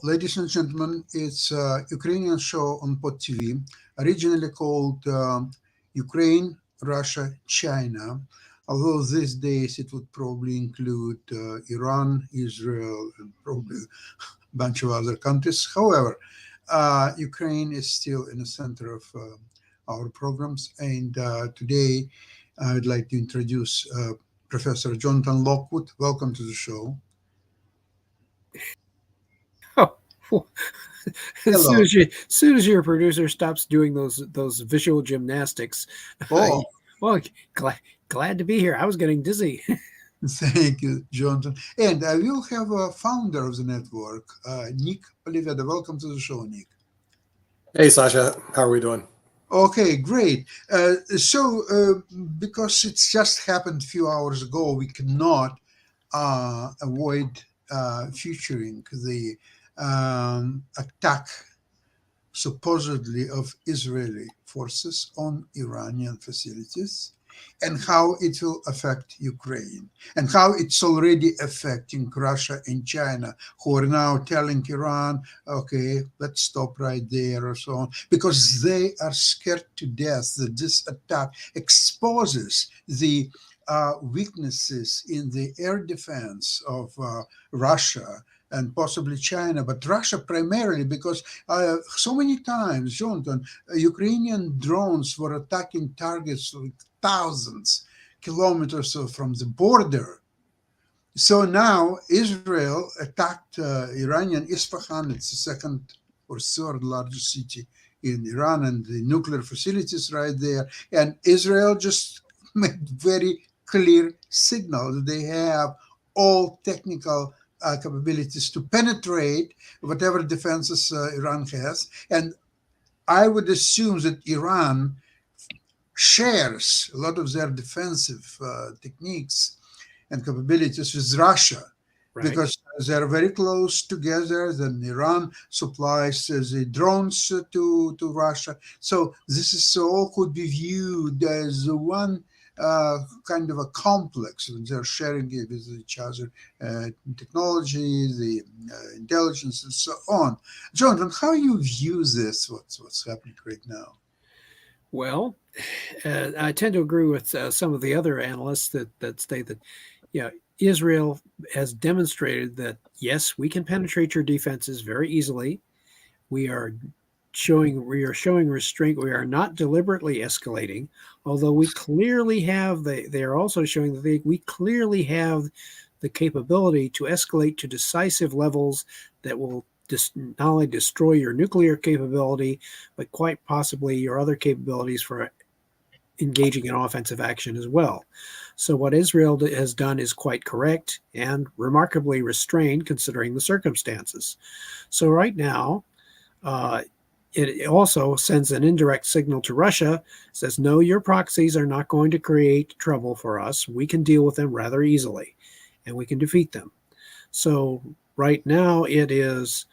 ladies and gentlemen, it's a Ukrainian show on Pod TV, originally called Ukraine, Russia, China. Although these days it would probably include Iran, Israel, and probably a bunch of other countries. However, Ukraine is still in the center of our programs. And today I'd like to introduce Professor Jonathan Lockwood. Welcome to the show. Oh, Hello. as soon as your producer stops doing those visual gymnastics, Oh, well, glad to be here. I was getting dizzy. thank you, Jonathan. And I will have a founder of the network, Nick Oliveda. Welcome to the show, Nick. Hey, Sasha. How are we doing? Okay, great. Because it's just happened a few hours ago, we cannot avoid featuring the attack supposedly of Israeli forces on Iranian facilities and how it will affect Ukraine and how it's already affecting Russia and China, who are now telling Iran, okay, let's stop right there or so on, because they are scared to death that this attack exposes the weaknesses in the air defense of Russia and possibly China, but Russia primarily because so many times, Jonathan, Ukrainian drones were attacking targets like thousands kilometers from the border. So now Israel attacked Iranian Isfahan. It's the second or third largest city in Iran, and the nuclear facilities right there. And Israel just made very clear signal that they have all technical capabilities to penetrate whatever defenses Iran has. And I would assume that Iran shares a lot of their defensive techniques and capabilities with Russia, Right. because they're very close together. Then Iran supplies the drones to Russia. So this is all could be viewed as one kind of a complex. They're sharing it with each other, technology, the intelligence, and so on. Jonathan, how you view this? What's happening right now? Well, I tend to agree with some of the other analysts that state that, Israel has demonstrated that yes, we can penetrate your defenses very easily. We are showing restraint. We are not deliberately escalating, although we clearly have they are also showing that we clearly have the capability to escalate to decisive levels that will not only destroy your nuclear capability, but quite possibly your other capabilities for engaging in offensive action as well. So what Israel has done is quite correct and remarkably restrained considering the circumstances. So right now, it also sends an indirect signal to Russia, says, no, your proxies are not going to create trouble for us. We can deal with them rather easily, and we can defeat them. So right now the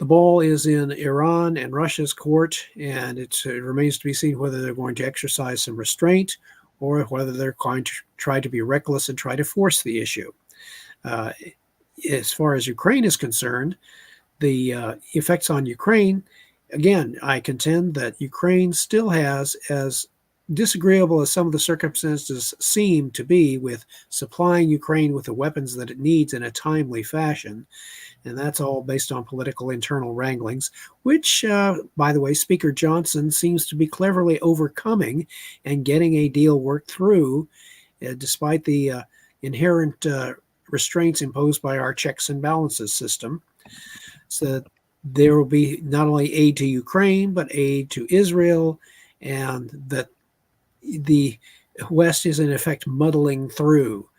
ball is in Iran and Russia's court, and it remains to be seen whether they're going to exercise some restraint or whether they're going to try to be reckless and try to force the issue. As far as Ukraine is concerned, the effects on Ukraine, again, I contend that Ukraine still has, as disagreeable as some of the circumstances seem to be with supplying Ukraine with the weapons that it needs in a timely fashion, and that's all based on political internal wranglings, which, by the way, Speaker Johnson seems to be cleverly overcoming and getting a deal worked through, despite the inherent restraints imposed by our checks and balances system. So there will be not only aid to Ukraine, but aid to Israel, and that the West is in effect muddling through,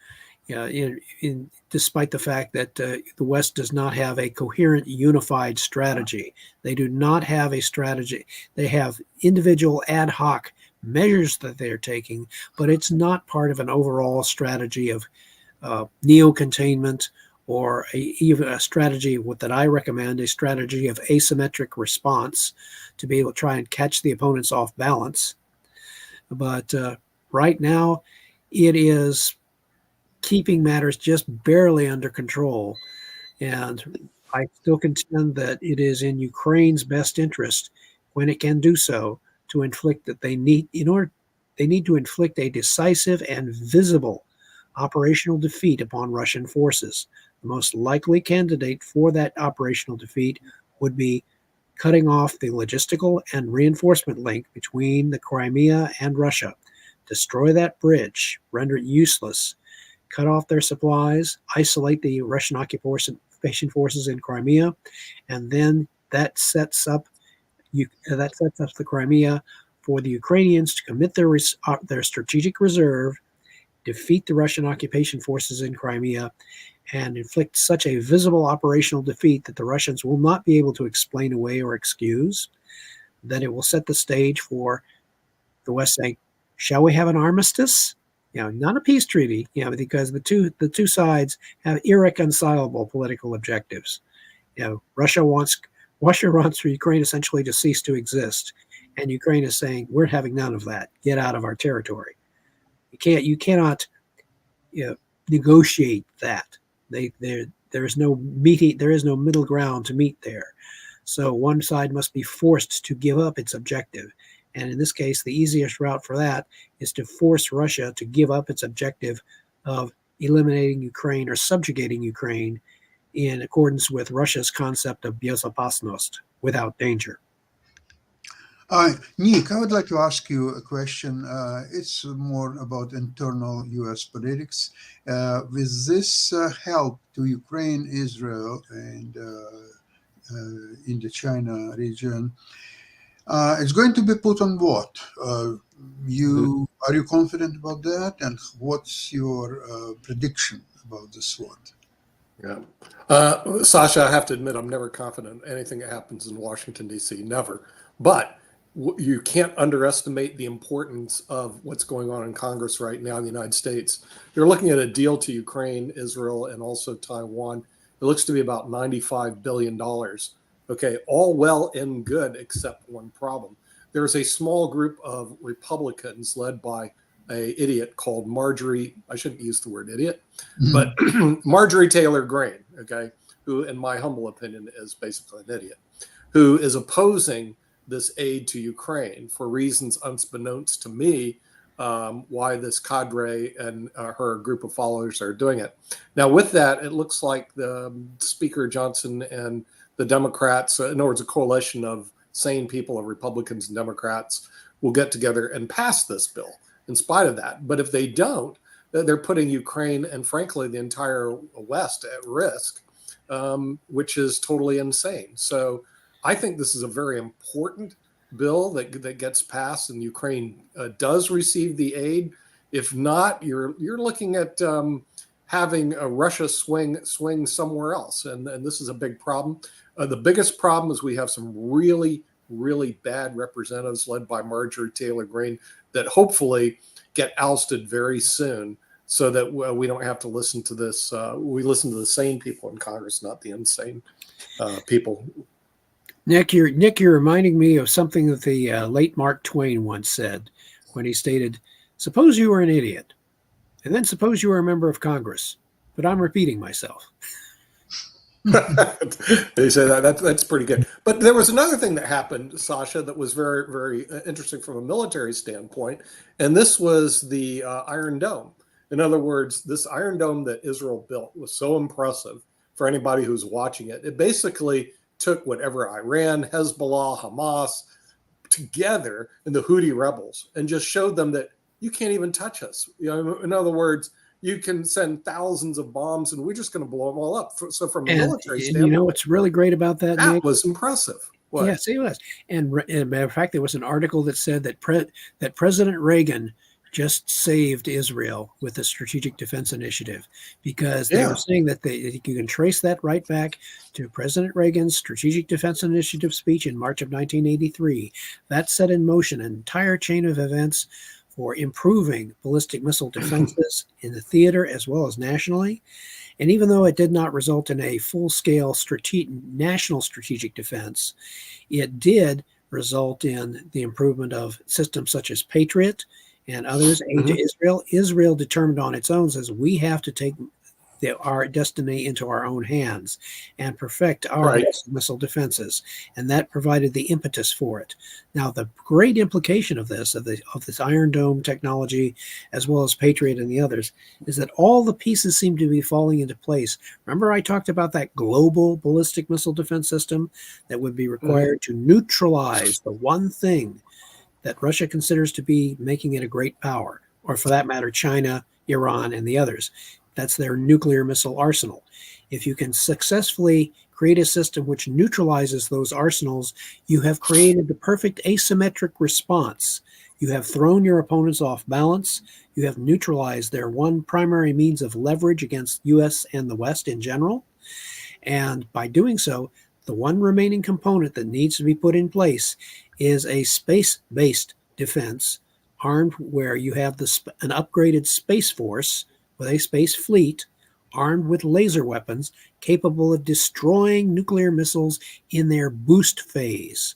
despite the fact that the West does not have a coherent, unified strategy. They do not have a strategy. They have individual ad hoc measures that they are taking, but it's not part of an overall strategy of neo-containment or even a strategy that I recommend, a strategy of asymmetric response to be able to try and catch the opponents off balance. But right now, it is keeping matters just barely under control. And I still contend that it is in Ukraine's best interest, when it can do so, to inflict that they need to inflict a decisive and visible operational defeat upon Russian forces. The most likely candidate for that operational defeat would be cutting off the logistical and reinforcement link between the Crimea and Russia, destroy that bridge, render it useless, cut off their supplies, isolate the Russian occupation forces in Crimea, and then that sets up the Crimea for the Ukrainians to commit their strategic reserve, defeat the Russian occupation forces in Crimea, and inflict such a visible operational defeat that the Russians will not be able to explain away or excuse. Then it will set the stage for the West saying, "Shall we have an armistice? Not a peace treaty, because the two sides have irreconcilable political objectives. Russia wants for Ukraine essentially to cease to exist, and Ukraine is saying, we're having none of that. Get out of our territory. You cannot negotiate that. There is no middle ground to meet there. So one side must be forced to give up its objective. And in this case, the easiest route for that is to force Russia to give up its objective of eliminating Ukraine or subjugating Ukraine in accordance with Russia's concept of безопасность, without danger." Nick, I would like to ask you a question. It's more about internal U.S. politics. With this help to Ukraine, Israel, and in the China region, it's going to be put on what? Are you confident about that? And what's your prediction about this war? Yeah. Sasha, I have to admit, I'm never confident in anything that happens in Washington, D.C. Never. But you can't underestimate the importance of what's going on in Congress right now in the United States. They're looking at a deal to Ukraine, Israel, and also Taiwan. It looks to be about $95 billion. Okay, all well and good, except one problem. There's a small group of Republicans led by an idiot called Marjorie, I shouldn't use the word idiot, but Marjorie Taylor Greene, okay, who in my humble opinion is basically an idiot, who is opposing this aid to Ukraine for reasons unbeknownst to me, why this cadre and her group of followers are doing it. Now, with that, it looks like the Speaker Johnson and the Democrats, in other words, a coalition of sane people, of Republicans and Democrats, will get together and pass this bill in spite of that. But if they don't, they're putting Ukraine and, frankly, the entire West at risk, which is totally insane. So I think this is a very important bill that gets passed, and Ukraine does receive the aid. If not, you're looking at having a Russia swing somewhere else, and this is a big problem. The biggest problem is we have some really, really bad representatives led by Marjorie Taylor Greene that hopefully get ousted very soon, so that we don't have to listen to this. We listen to the sane people in Congress, not the insane people. Nick, you're reminding me of something that the late Mark Twain once said when he stated, "Suppose you were an idiot, and then suppose you were a member of Congress." But I'm repeating myself. They say that's pretty good. But there was another thing that happened, Sasha, that was very, very interesting from a military standpoint, and this was the Iron Dome. In other words, this Iron Dome that Israel built was so impressive for anybody who's watching it. It basically took whatever Iran, Hezbollah, Hamas together, and the Houthi rebels, and just showed them that you can't even touch us. In other words, you can send thousands of bombs, and we're just going to blow them all up. So from a military standpoint, you know what's really great about that, that Nick? was impressive. What? Yes, it was. And as a matter of fact, there was an article that said that that President Reagan just saved Israel with the Strategic Defense Initiative, because they were saying that you can trace that right back to President Reagan's Strategic Defense Initiative speech in March of 1983. That set in motion an entire chain of events for improving ballistic missile defenses in the theater as well as nationally. And even though it did not result in a full-scale national strategic defense, it did result in the improvement of systems such as Patriot and others aimed to Israel. Israel determined on its own, says we have to take our destiny into our own hands and perfect our Right. missile defenses. And that provided the impetus for it. Now, the great implication of this Iron Dome technology, as well as Patriot and the others, is that all the pieces seem to be falling into place. Remember, I talked about that global ballistic missile defense system that would be required to neutralize the one thing that Russia considers to be making it a great power, or for that matter, China, Iran, and the others. That's their nuclear missile arsenal. If you can successfully create a system which neutralizes those arsenals, you have created the perfect asymmetric response. You have thrown your opponents off balance. You have neutralized their one primary means of leverage against US and the West in general. And by doing so, the one remaining component that needs to be put in place is a space-based defense armed where you have an upgraded space force with a space fleet armed with laser weapons capable of destroying nuclear missiles in their boost phase.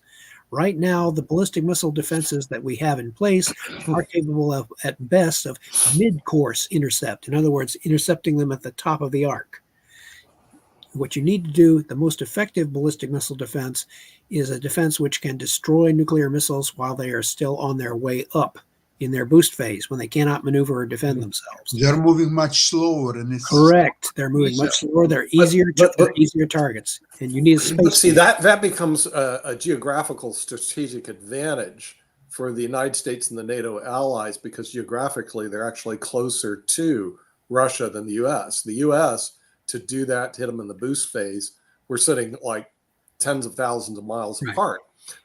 Right now, the ballistic missile defenses that we have in place are capable of, at best, of mid-course intercept. In other words, intercepting them at the top of the arc. What you need to do, the most effective ballistic missile defense, is a defense which can destroy nuclear missiles while they are still on their way up in their boost phase, when they cannot maneuver or defend themselves. They're moving much slower, and it's Correct. They're moving much slower. They're easier. They're easier targets, and you need a space. But see, that becomes a geographical strategic advantage for the United States and the NATO allies, because geographically they're actually closer to Russia than the U.S. The U.S., to do that, to hit them in the boost phase, we're sitting like tens of thousands of miles apart.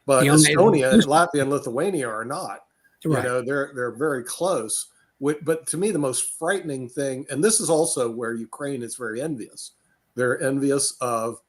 But Estonia, Latvia, and Lithuania are not. Right. You know, they're very close. But to me, the most frightening thing, and this is also where Ukraine is very envious. They're envious of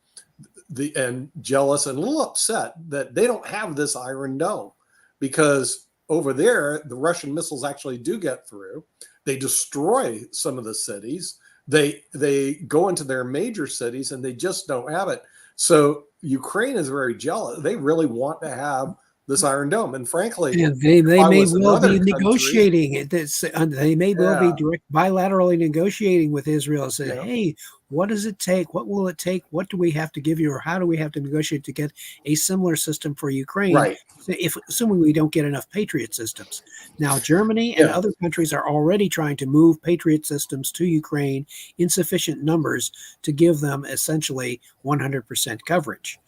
and jealous and a little upset that they don't have this Iron Dome, because over there, the Russian missiles actually do get through. They destroy some of the cities. They go into their major cities, and they just don't have it. So Ukraine is very jealous. They really want to have this Iron Dome, and frankly, they may well be negotiating it. They may well be bilaterally negotiating with Israel and say, "Hey, what does it take? What will it take? What do we have to give you, or how do we have to negotiate to get a similar system for Ukraine?" Right. If assuming we don't get enough Patriot systems. Now, Germany and other countries are already trying to move Patriot systems to Ukraine in sufficient numbers to give them essentially 100% coverage.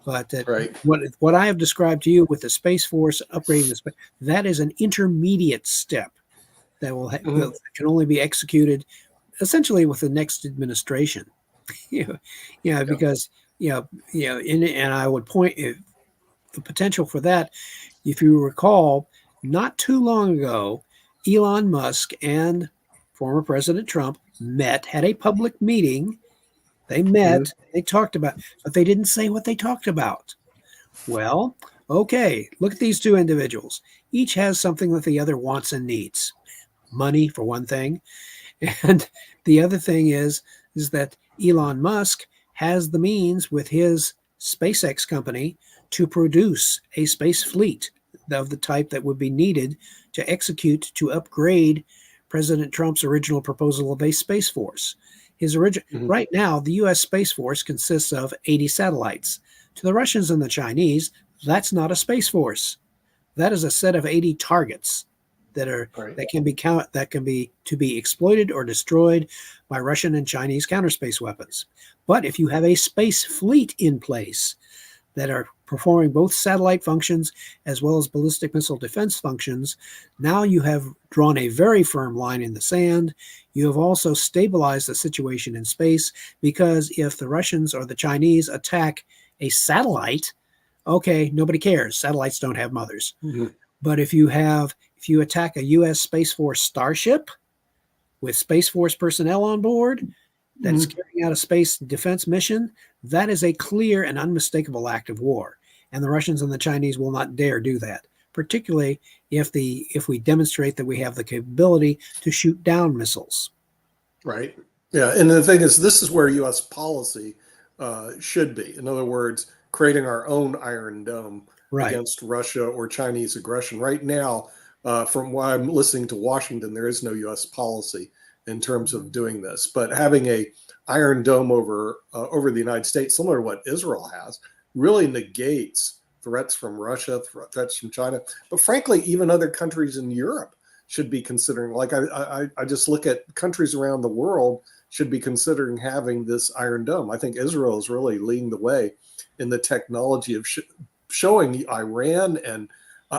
But what I have described to you with the Space Force upgrading the space, that is an intermediate step that that can only be executed essentially with the next administration. Because and I would point the potential for that. If you recall, not too long ago, Elon Musk and former President Trump had a public meeting. They met, they talked about, but they didn't say what they talked about. Well, okay, look at these two individuals. Each has something that the other wants and needs. Money, for one thing. And the other thing is that Elon Musk has the means with his SpaceX company to produce a space fleet of the type that would be needed to execute, to upgrade President Trump's original proposal of a Space Force. Right now, the U.S. Space Force consists of 80 satellites. To the Russians and the Chinese, that's not a Space Force. That is a set of 80 targets that can be exploited or destroyed by Russian and Chinese counterspace weapons. But if you have a space fleet in place that are performing both satellite functions as well as ballistic missile defense functions, now you have drawn a very firm line in the sand. You have also stabilized the situation in space, because if the Russians or the Chinese attack a satellite, okay, nobody cares. Satellites don't have mothers. But if you attack a U.S. Space Force Starship with Space Force personnel on board that's carrying out a space defense mission, that is a clear and unmistakable act of war. And the Russians and the Chinese will not dare do that, particularly if we demonstrate that we have the capability to shoot down missiles. Right. Yeah. And the thing is, this is where U.S. policy should be. In other words, creating our own Iron Dome against Russia or Chinese aggression. Right now, from what I'm listening to Washington, there is no U.S. policy. in terms of doing this. But having a Iron Dome over the United States, similar to what Israel has, really negates threats from Russia, threats from China, but frankly, even other countries in Europe should be considering. Like I just look at countries around the world should be considering having this Iron Dome. I think Israel is really leading the way in the technology of showing Iran, and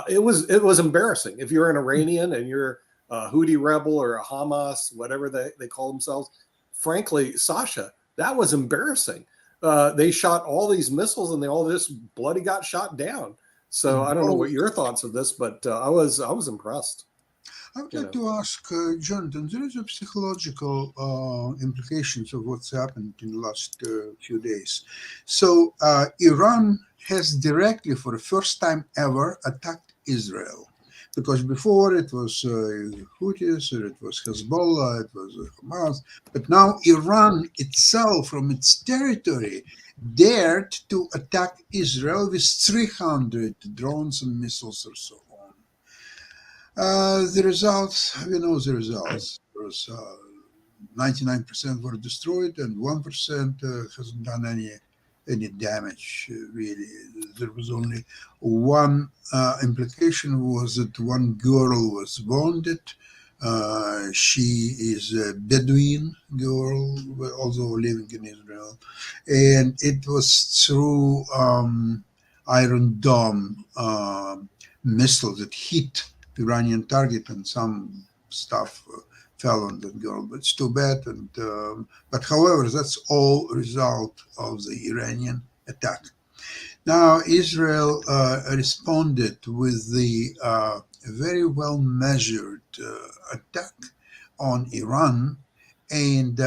it was embarrassing. If you're an Iranian and you're a Houthi rebel or a Hamas, whatever they call themselves, frankly, Sasha, that was embarrassing. They shot all these missiles and they all just bloody got shot down. So I don't know what your thoughts of this, but I was impressed. I would like to ask Jonathan, there is a psychological implications of what's happened in the last few days. So Iran has directly, for the first time ever, attacked Israel. Because before it was Houthis, or it was Hezbollah, it was Hamas, but now Iran itself, from its territory, dared to attack Israel with 300 drones and missiles or so on. The results, we know the results. There was 99% were destroyed, and 1% hasn't done any damage, really. There was only one implication, was that one girl was wounded. She is a Bedouin girl, also living in Israel. And it was through Iron Dome missile that hit the Iranian target, and some stuff fell on that girl, but it's too bad. And but however, that's all result of the Iranian attack. Now Israel responded with the very well measured attack on Iran, and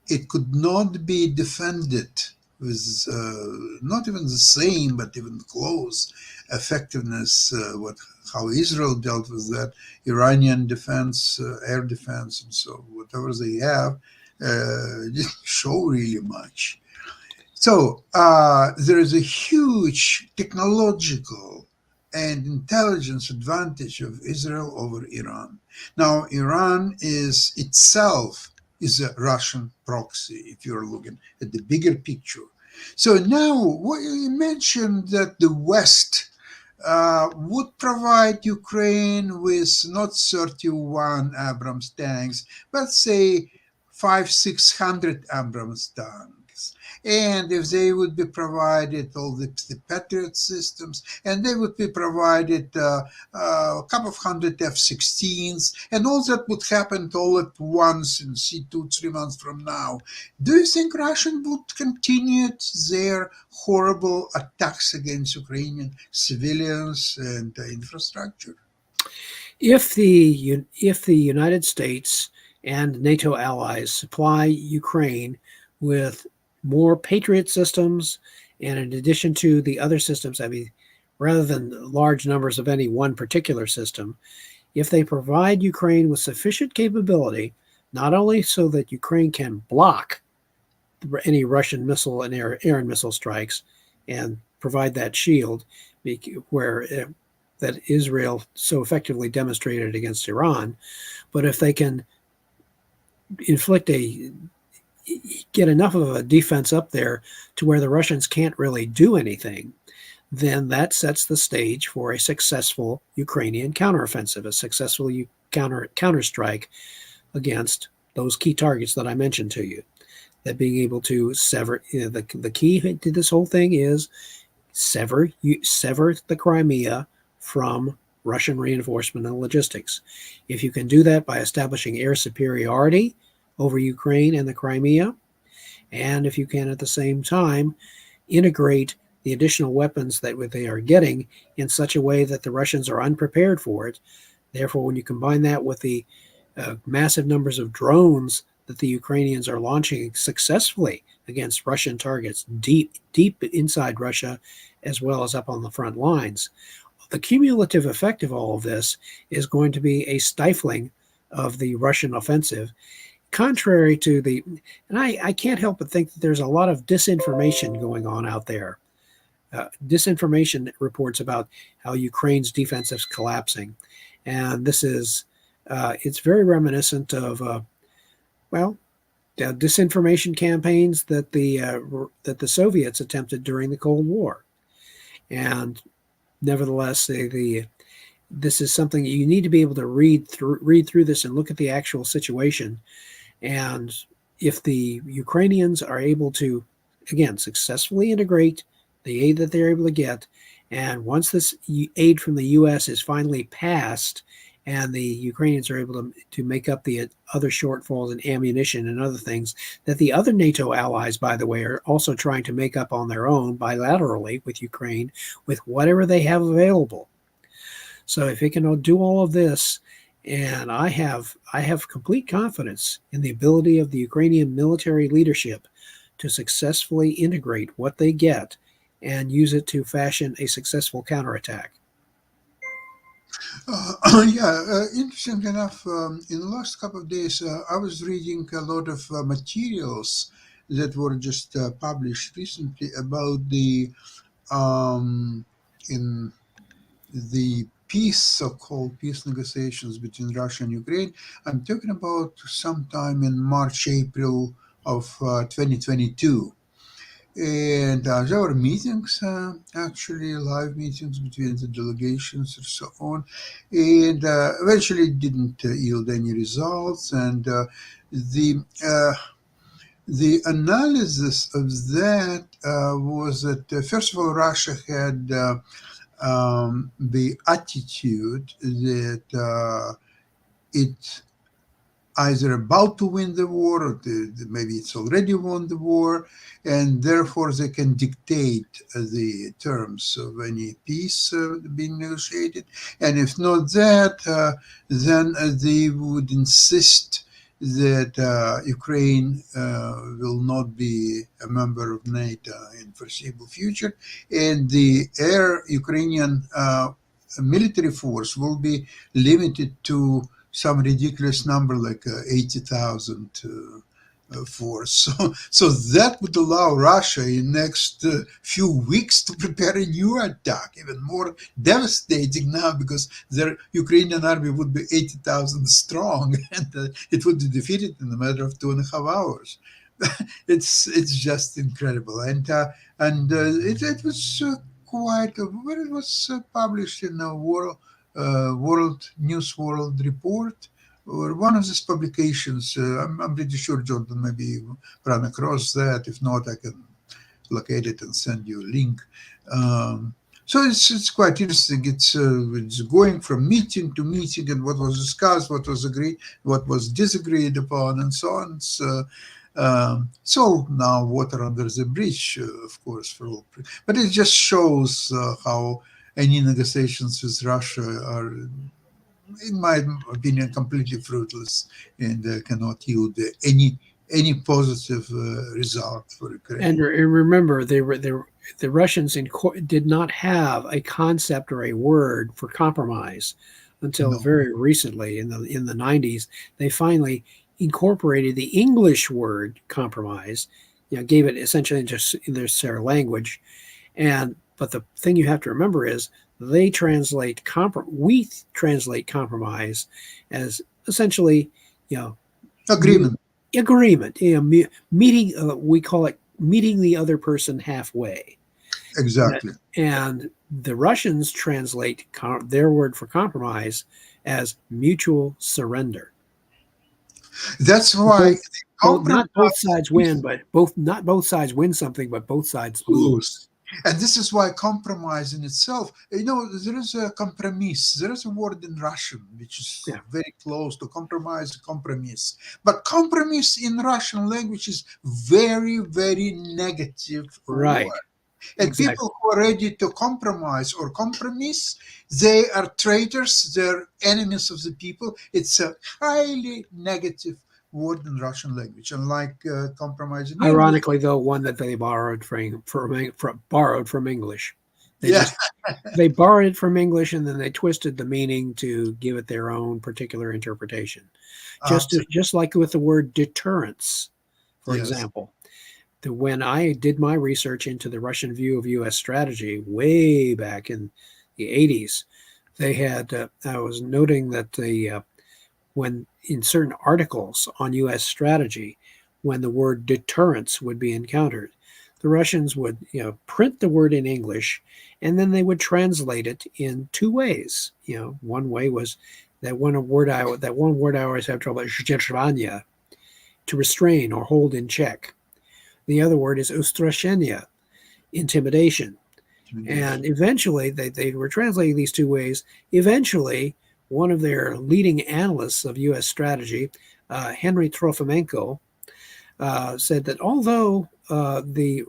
it could not be defended with not even the same, but even close effectiveness. How Israel dealt with that Iranian defense, air defense, and so whatever they have, didn't show really much. So there is a huge technological and intelligence advantage of Israel over Iran. Now, Iran is itself is a Russian proxy, if you're looking at the bigger picture. So now, what you mentioned that the West would provide Ukraine with not 31 Abrams tanks, but say 500-600 Abrams tanks. And if they would be provided all the Patriot systems, and they would be provided a couple of hundred F-16s, and all that would happen all at once in 2-3 months from now, do you think Russia would continue their horrible attacks against Ukrainian civilians and infrastructure? If the United States and NATO allies supply Ukraine with more Patriot systems, and in addition to the other systems, I mean, rather than large numbers of any one particular system, if they provide Ukraine with sufficient capability, not only so that Ukraine can block any Russian missile and air and missile strikes and provide that shield where that Israel so effectively demonstrated against Iran, but if they can get enough of a defense up there to where the Russians can't really do anything, then that sets the stage for a successful Ukrainian counteroffensive, a successful counterstrike against those key targets that I mentioned to you. That being able to sever, the key to this whole thing is sever the Crimea from Russian reinforcement and logistics. If you can do that by establishing air superiority over Ukraine and the Crimea, and if you can at the same time integrate the additional weapons that they are getting in such a way that the Russians are unprepared for it. Therefore, when you combine that with the massive numbers of drones that the Ukrainians are launching successfully against Russian targets deep inside Russia, as well as up on the front lines, the cumulative effect of all of this is going to be a stifling of the Russian offensive. Contrary to and I can't help but think that there's a lot of disinformation going on out there. Disinformation reports about how Ukraine's defense is collapsing. And this is It's very reminiscent of, well, disinformation campaigns that the Soviets attempted during the Cold War. And nevertheless, this is something you need to be able to read through this and look at the actual situation. And if the Ukrainians are able to, again, successfully integrate the aid that they're able to get, and once this aid from the U.S. is finally passed, and the Ukrainians are able to make up the other shortfalls in ammunition and other things that the other NATO allies, by the way, are also trying to make up on their own bilaterally with Ukraine with whatever they have available. So if they can do all of this, and I have complete confidence in the ability of the Ukrainian military leadership to successfully integrate what they get and use it to fashion a successful counterattack. Interesting enough, in the last couple of days, I was reading a lot of materials that were just published recently about in the peace, so-called peace negotiations between Russia and Ukraine. I'm talking about sometime in March, April of 2022. And there were meetings, actually live meetings between the delegations and so on, and eventually it didn't yield any results. And the analysis of that was that first of all, Russia had the attitude that it either about to win the war or maybe it's already won the war, and therefore they can dictate the terms of any peace being negotiated. And if not that, then they would insist that Ukraine will not be a member of NATO in foreseeable future, and the Ukrainian military force will be limited to some ridiculous number like 80,000 force. So that would allow Russia in next few weeks to prepare a new attack, even more devastating now, because their Ukrainian army would be 80,000 strong, and it would be defeated in a matter of 2.5 hours. It's just incredible, and it was quite when it was published in a World News World Report, or one of these publications. I'm pretty sure Jordan maybe ran across that. If not, I can locate it and send you a link. So it's quite interesting. It's going from meeting to meeting, and what was discussed, what was agreed, what was disagreed upon, and so on. It's all now water under the bridge, of course, for all. But it just shows how any negotiations with Russia are, in my opinion, completely fruitless and cannot yield any positive result for Ukraine. And remember, the Russians did not have a concept or a word for compromise until very recently in the 90s. They finally incorporated the English word compromise, gave it essentially in their language, but the thing you have to remember is we translate compromise as essentially, agreement. Meeting. We call it meeting the other person halfway. Exactly. And the Russians translate their word for compromise as mutual surrender. That's why not both sides win, but not both sides win something, but both sides lose. And this is why compromise in itself, there is a compromise. There is a word in Russian which is very close to compromise, compromise. But compromise in Russian language is very, very negative word. And people who are ready to compromise or compromise, they are traitors, they're enemies of the people. It's a highly negative word in Russian language, unlike compromise. Ironically, though, one that they borrowed from English. They borrowed it from English, and then they twisted the meaning to give it their own particular interpretation. Just like with the word deterrence, for example. When I did my research into the Russian view of U.S. strategy way back in the 80s, they had. I was noting that when in certain articles on U.S. strategy, when the word deterrence would be encountered, the Russians would, print the word in English, and then they would translate it in two ways. One way was that one word I always have trouble is "shdержание," to restrain or hold in check. The other word is "ustrashение," intimidation. And eventually, they were translating these two ways. Eventually, one of their leading analysts of U.S. strategy, Henry Trofimenko, said that although the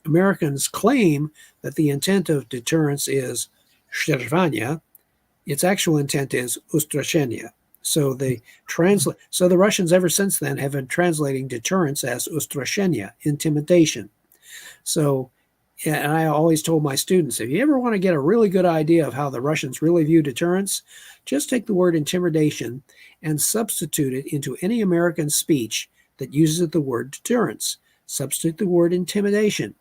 Americans claim that the intent of deterrence is shdержание, its actual intent is ustrashение. So the Russians ever since then have been translating deterrence as ustrashение, intimidation. So, and I always told my students, if you ever want to get a really good idea of how the Russians really view deterrence, just take the word intimidation and substitute it into any American speech that uses the word deterrence. Substitute the word intimidation,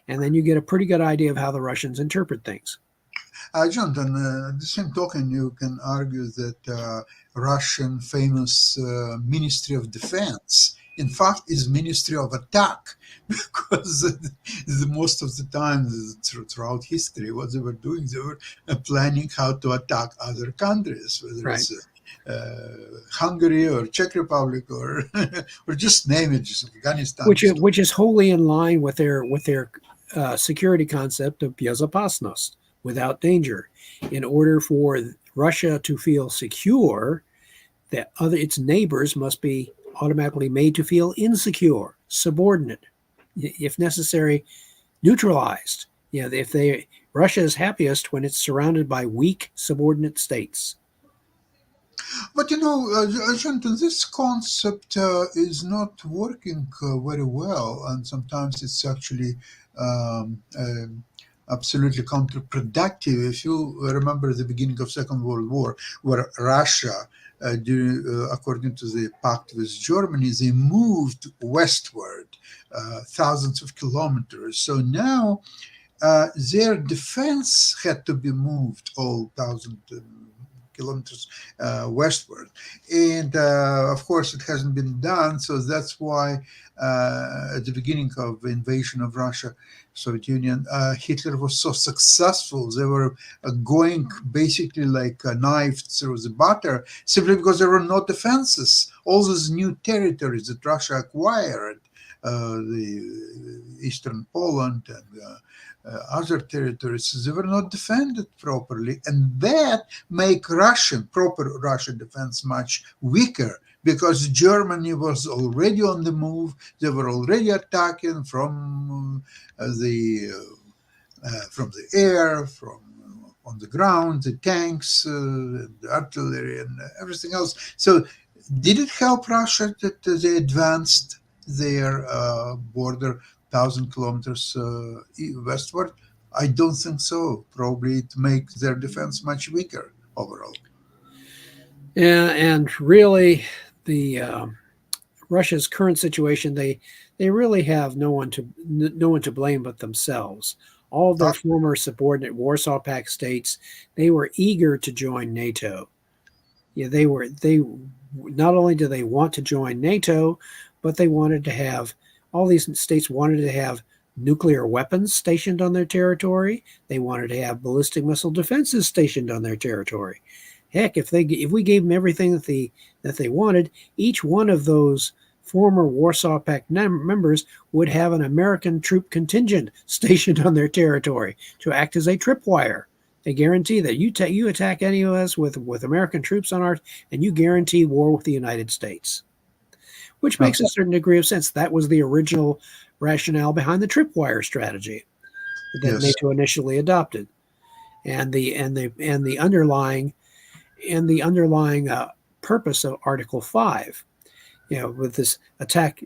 and then you get a pretty good idea of how the Russians interpret things. Jonathan, the same token, you can argue that Russian famous Ministry of Defense, in fact, is Ministry of Attack, because most of the time throughout history, what they were doing, they were planning how to attack other countries, whether Right. it's Hungary or Czech Republic or or just name it, just Afghanistan. Which is wholly in line with their security concept of безопасность, without danger. In order for Russia to feel secure, that its neighbors must be automatically made to feel insecure, subordinate, if necessary, neutralized. Russia is happiest when it's surrounded by weak subordinate states. But Jonathan, this concept is not working very well, and sometimes it's actually absolutely counterproductive. If you remember the beginning of Second World War, where Russia, according to the pact with Germany, they moved westward thousands of kilometers. So now their defense had to be moved all 1,000 kilometers westward. And of course, it hasn't been done. So that's why at the beginning of the invasion of Russia, Soviet Union, Hitler was so successful. They were going basically like a knife through the butter, simply because there were no defenses. All those new territories that Russia acquired, the Eastern Poland and other territories, they were not defended properly, and that make proper Russian defense much weaker, because Germany was already on the move. They were already attacking from the air, from on the ground, the tanks, the artillery, and everything else. So did it help Russia that they advanced their border 1,000 kilometers westward? I don't think so. Probably it makes their defense much weaker overall. Yeah, and really, the Russia's current situation, they really have no one to blame but themselves. All of their former subordinate Warsaw Pact states, they were eager to join NATO. Yeah, they not only do they want to join NATO, but they wanted to have, all these states wanted to have nuclear weapons stationed on their territory. They wanted to have ballistic missile defenses stationed on their territory. Heck, if we gave them everything that they wanted, each one of those former Warsaw Pact members would have an American troop contingent stationed on their territory to act as a tripwire. They guarantee that you attack any of us with American troops on ours, and you guarantee war with the United States, which makes a certain degree of sense. That was the original rationale behind the tripwire strategy that NATO initially adopted, and the underlying purpose of Article 5. With this attack,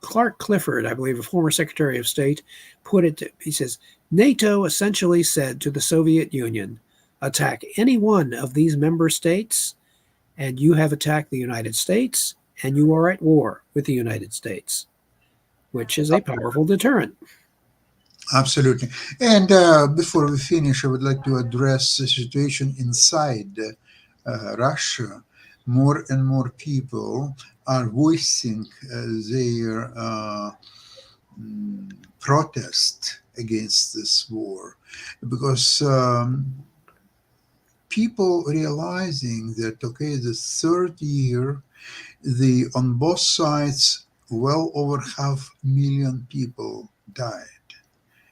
Clark Clifford, I believe, a former Secretary of State, put it. He says, NATO essentially said to the Soviet Union, attack any one of these member states, and you have attacked the United States, and you are at war with the United States, which is a powerful deterrent. Absolutely. And before we finish, I would like to address the situation inside Russia, more and more people are voicing their protest against this war, because people realizing that, okay, the third year, on both sides, well over 500,000 people died.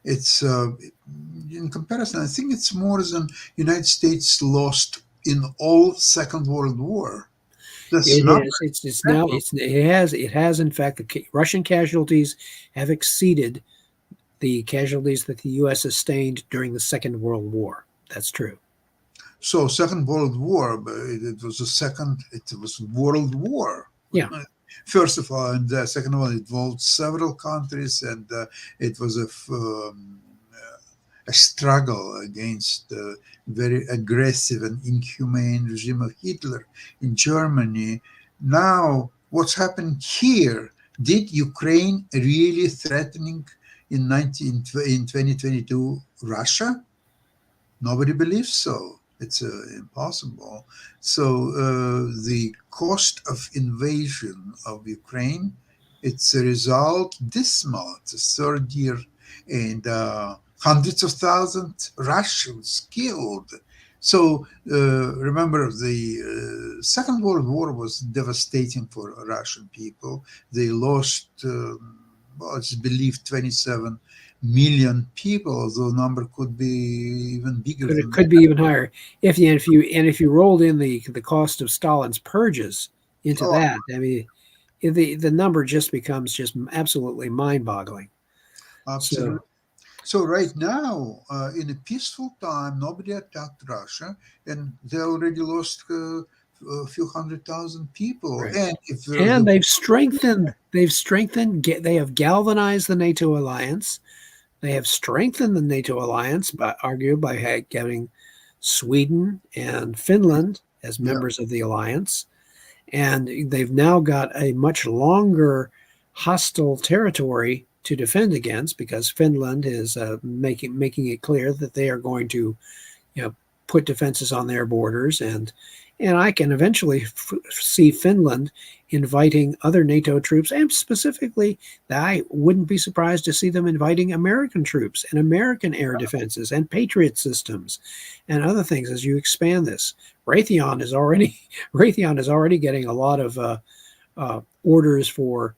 It's in comparison, I think it's more than United States lost in all Second World War. That's It not is. It's now. It has. In fact, the Russian casualties have exceeded the casualties that the U.S. sustained during the Second World War. That's true. so. Second World War, but it was a second. It was World War. Yeah. First of all, and the second one involved several countries, and it was a struggle against the very aggressive and inhumane regime of Hitler in Germany. Now, what's happening here? Did Ukraine really threatening in 2022 Russia? Nobody believes so. It's impossible. So the cost of invasion of Ukraine, it's a result dismal. It's the third year, and hundreds of thousands Russians killed. So remember, the Second World War was devastating for Russian people. They lost, well, it's believed 27 million people, although number could be even bigger. But it than could that. be even higher if you rolled in the cost of Stalin's purges into Oh, that. I mean, the number just becomes just absolutely mind-boggling. absolutely. So right now, in a peaceful time, nobody attacked Russia, and they already lost a few 100,000 people. Right. And if And they've strengthened. They have galvanized the NATO alliance. They have strengthened the NATO alliance by getting Sweden and Finland as members of the alliance. And they've now got a much longer hostile territory to defend against, because Finland is making it clear that they are going to, put defenses on their borders, and I can eventually see Finland inviting other NATO troops, and specifically, I wouldn't be surprised to see them inviting American troops and American air defenses and Patriot systems and other things as you expand this. Raytheon is already getting a lot of orders for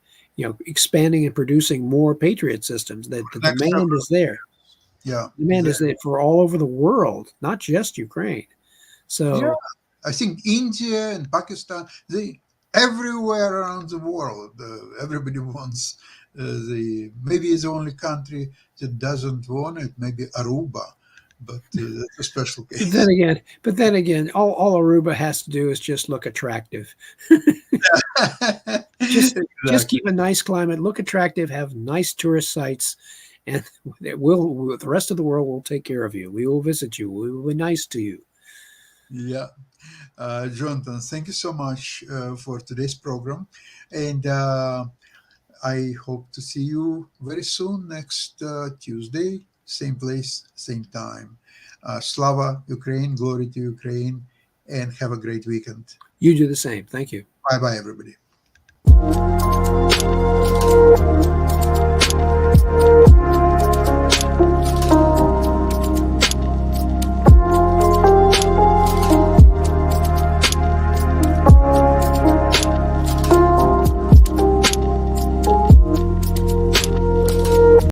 expanding and producing more Patriot systems. That the demand is there. Yeah, demand is there for all over the world, not just Ukraine. So. Yeah. I think India and Pakistan, everywhere around the world, everybody wants maybe it's the only country that doesn't want it, maybe Aruba, but that's a special case. But then again, all Aruba has to do is just look attractive. Just keep a nice climate, look attractive, have nice tourist sites, and the rest of the world will take care of you. We will visit you. We will be nice to you. Yeah. Jonathan, thank you so much for today's program. And I hope to see you very soon, next Tuesday, same place, same time. Slava Ukraine, glory to Ukraine, and have a great weekend. You do the same. Thank you. Bye-bye, everybody.